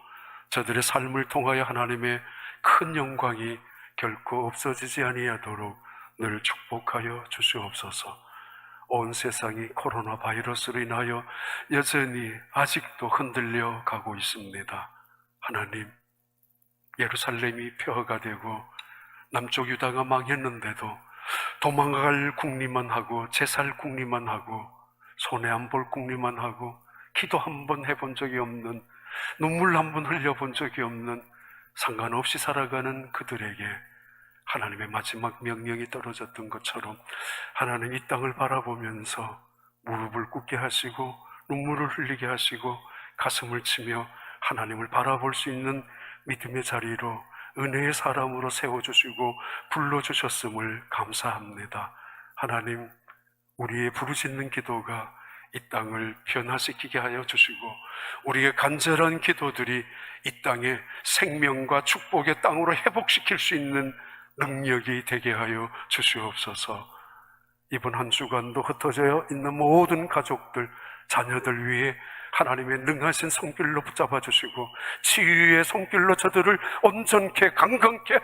저들의 삶을 통하여 하나님의 큰 영광이 결코 없어지지 아니하도록 늘 축복하여 주시옵소서. 온 세상이 코로나 바이러스로 인하여 여전히 아직도 흔들려 가고 있습니다. 하나님, 예루살렘이 폐허가 되고 남쪽 유다가 망했는데도 도망갈 궁리만 하고 제살 궁리만 하고 손해 안 볼 궁리만 하고 기도 한 번 해본 적이 없는, 눈물 한 번 흘려본 적이 없는, 상관없이 살아가는 그들에게 하나님의 마지막 명령이 떨어졌던 것처럼 하나님 이 땅을 바라보면서 무릎을 꿇게 하시고 눈물을 흘리게 하시고 가슴을 치며 하나님을 바라볼 수 있는 믿음의 자리로 은혜의 사람으로 세워주시고 불러주셨음을 감사합니다. 하나님, 우리의 부르짖는 기도가 이 땅을 변화시키게 하여 주시고 우리의 간절한 기도들이 이 땅의 생명과 축복의 땅으로 회복시킬 수 있는 능력이 되게 하여 주시옵소서. 이번 한 주간도 흩어져 있는 모든 가족들, 자녀들 위해 하나님의 능하신 손길로 붙잡아 주시고 치유의 손길로 저들을 온전케 강건케